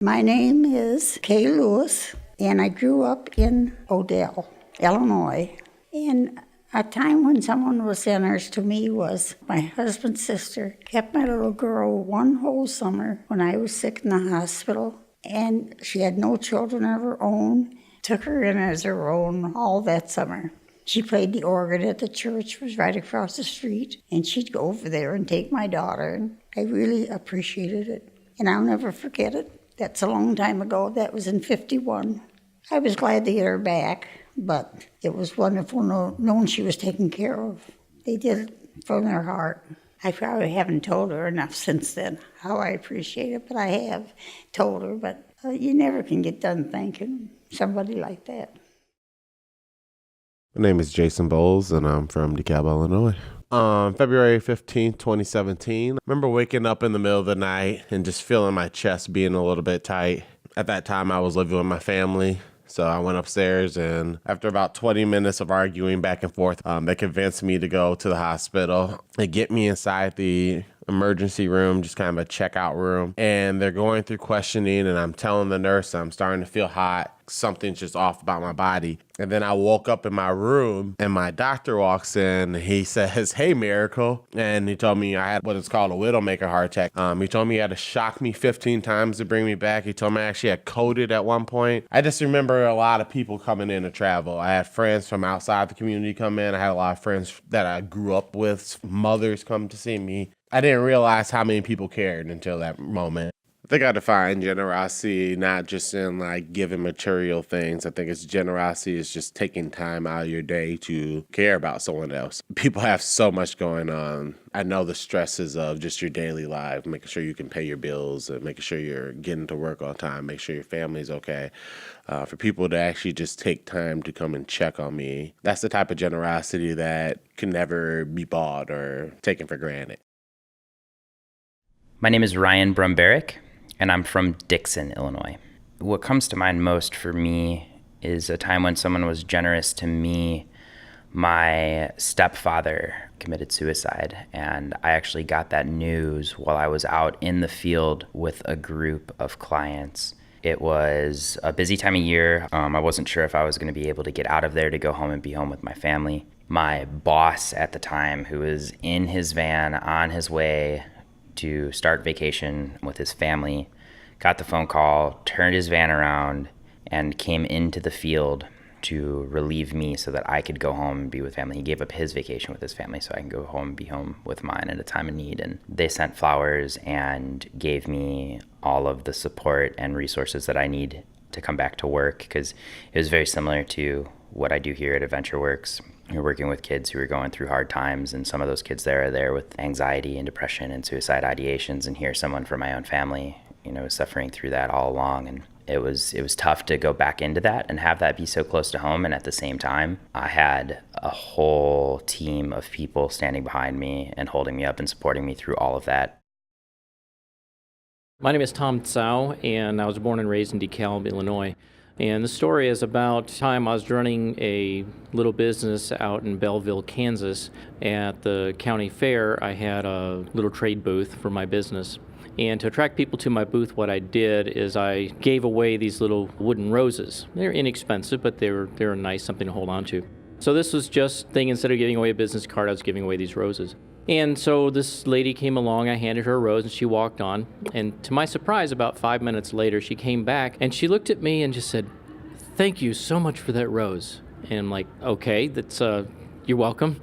My name is Kay Lewis, and I grew up in Odell, Illinois. And a time when someone was generous to me was my husband's sister kept my little girl one whole summer when I was sick in the hospital, and she had no children of her own, took her in as her own all that summer. She played the organ at the church, was right across the street, and she'd go over there and take my daughter, and I really appreciated it, and I'll never forget it. That's a long time ago. That was in 51. I was glad to get her back, but it was wonderful knowing she was taken care of. They did it from their heart. I probably haven't told her enough since then how I appreciate it, but I have told her. But you never can get done thanking somebody like that. My name is Jason Bowles, and I'm from DeKalb, Illinois. February 15th, 2017, I remember waking up in the middle of the night and just feeling my chest being a little bit tight. At that time, I was living with my family, so I went upstairs, and after about 20 minutes of arguing back and forth, they convinced me to go to the hospital. They get me inside the emergency room, just kind of a checkout room, and they're going through questioning, and I'm telling the nurse I'm starting to feel hot. Something's just off about my body. And then I woke up in my room, and my doctor walks in. He says, "Hey, Miracle." And he told me I had what is called a widowmaker heart attack. He told me he had to shock me 15 times to bring me back. He told me I actually had coded at one point. I just remember a lot of people coming in to travel. I had friends from outside the community come in. I had a lot of friends that I grew up with, mothers come to see me. I didn't realize how many people cared until that moment. I think I define generosity not just in like giving material things. I think it's generosity is just taking time out of your day to care about someone else. People have so much going on. I know the stresses of just your daily life, making sure you can pay your bills and making sure you're getting to work on time, make sure your family's okay. For people to actually just take time to come and check on me, that's the type of generosity that can never be bought or taken for granted. My name is Ryan Brumbarek, and I'm from Dixon, Illinois. What comes to mind most for me is a time when someone was generous to me. My stepfather committed suicide, and I actually got that news while I was out in the field with a group of clients. It was a busy time of year. I wasn't sure if I was going to be able to get out of there to go home and be home with my family. My boss at the time, who was in his van on his way to start vacation with his family, got the phone call, turned his van around, and came into the field to relieve me so that I could go home and be with family. He gave up his vacation with his family so I can go home and be home with mine at a time of need. And they sent flowers and gave me all of the support and resources that I need to come back to work, because it was very similar to what I do here at AdventureWorks. You're working with kids who are going through hard times, and some of those kids there are there with anxiety and depression and suicide ideations, and here's someone from my own family, suffering through that all along. And it was tough to go back into that and have that be so close to home. And at the same time, I had a whole team of people standing behind me and holding me up and supporting me through all of that. My name is Tom Tsao, and I was born and raised in DeKalb, Illinois. And the story is about time I was running a little business out in Belleville, Kansas. At the county fair, I had a little trade booth for my business. And to attract people to my booth, what I did is I gave away these little wooden roses. They're inexpensive, but they're nice, something to hold on to. So this was just thing, instead of giving away a business card, I was giving away these roses. And so this lady came along, I handed her a rose, and she walked on. And to my surprise, about 5 minutes later, she came back, and she looked at me and just said, "Thank you so much for that rose." And I'm like, "Okay, that's you're welcome."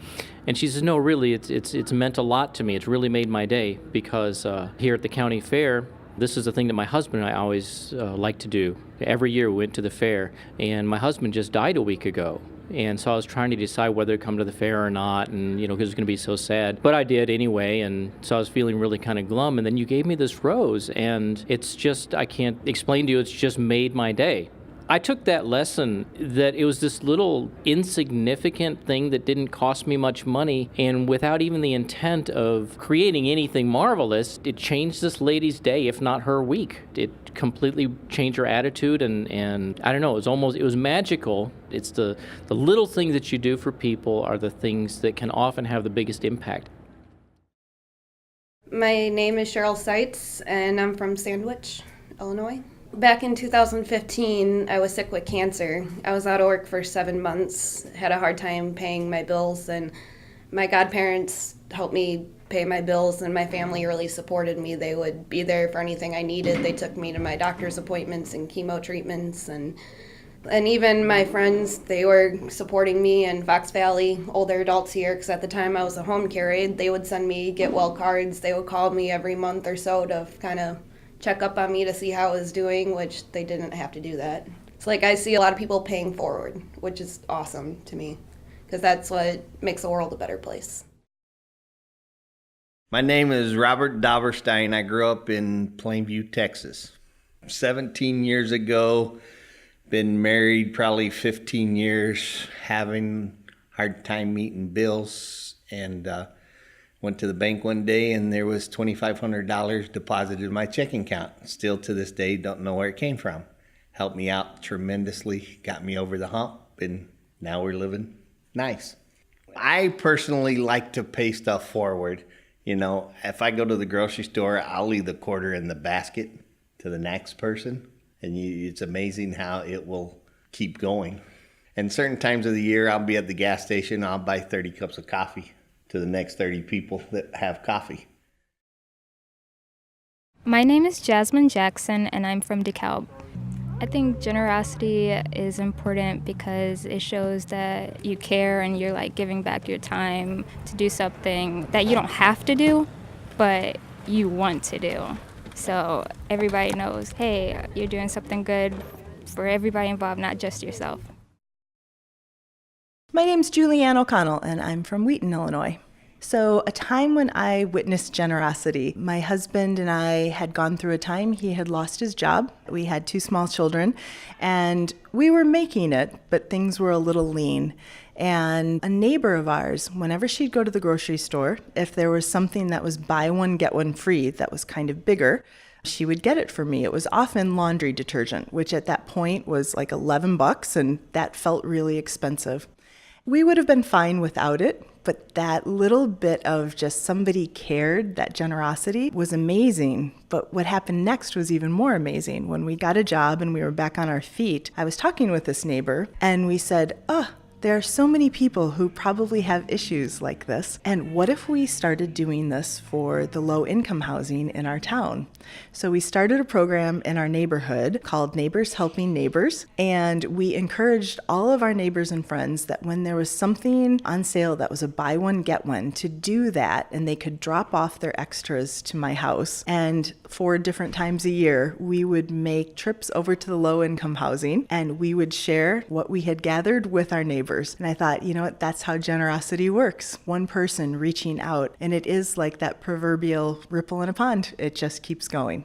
And she says, "No, really, it's meant a lot to me. It's really made my day, because here at the county fair, this is the thing that my husband and I always like to do. Every year we went to the fair, and my husband just died a week ago. And so I was trying to decide whether to come to the fair or not, and because it was going to be so sad. But I did anyway, and so I was feeling really kind of glum. And then you gave me this rose, and it's just, I can't explain to you, it's just made my day. I took that lesson that it was this little insignificant thing that didn't cost me much money, and without even the intent of creating anything marvelous, it changed this lady's day, if not her week. It completely changed her attitude, and I don't know, it was magical. It's the little things that you do for people are the things that can often have the biggest impact. My name is Cheryl Seitz, and I'm from Sandwich, Illinois. Back in 2015, I was sick with cancer. I was out of work for 7 months, had a hard time paying my bills, and my godparents helped me pay my bills, and my family really supported me. They would be there for anything I needed. They took me to my doctor's appointments and chemo treatments, and even my friends, they were supporting me in Fox Valley, older adults here, because at the time I was a home care aide. They would send me get well cards. They would call me every month or so to kind of check up on me to see how I was doing, which they didn't have to do that. It's like I see a lot of people paying forward, which is awesome to me, because that's what makes the world a better place. My name is Robert Dauberstein. I grew up in Plainview, Texas. 17 years ago, been married probably 15 years, having a hard time meeting bills, and went to the bank one day and there was $2,500 deposited in my checking account. Still to this day, don't know where it came from. Helped me out tremendously, got me over the hump, and now we're living nice. I personally like to pay stuff forward. You know, if I go to the grocery store, I'll leave the quarter in the basket to the next person. And it's amazing how it will keep going. And certain times of the year, I'll be at the gas station, I'll buy 30 cups of coffee to the next 30 people that have coffee. My name is Jasmine Jackson, and I'm from DeKalb. I think generosity is important because it shows that you care and you're like giving back your time to do something that you don't have to do, but you want to do. So everybody knows, hey, you're doing something good for everybody involved, not just yourself. My name's Julianne O'Connell, and I'm from Wheaton, Illinois. So a time when I witnessed generosity, my husband and I had gone through a time he had lost his job. We had 2 small children, and we were making it, but things were a little lean. And a neighbor of ours, whenever she'd go to the grocery store, if there was something that was buy one, get one free that was kind of bigger, she would get it for me. It was often laundry detergent, which at that point was like $11, and that felt really expensive. We would have been fine without it, but that little bit of just somebody cared, that generosity was amazing. But what happened next was even more amazing. When we got a job and we were back on our feet, I was talking with this neighbor and we said, there are so many people who probably have issues like this. And what if we started doing this for the low-income housing in our town? So we started a program in our neighborhood called Neighbors Helping Neighbors. And we encouraged all of our neighbors and friends that when there was something on sale that was a buy one, get one, to do that. And they could drop off their extras to my house. And 4 different times a year, we would make trips over to the low-income housing. And we would share what we had gathered with our neighbors. And I thought, you know what, that's how generosity works. One person reaching out, and it is like that proverbial ripple in a pond. It just keeps going.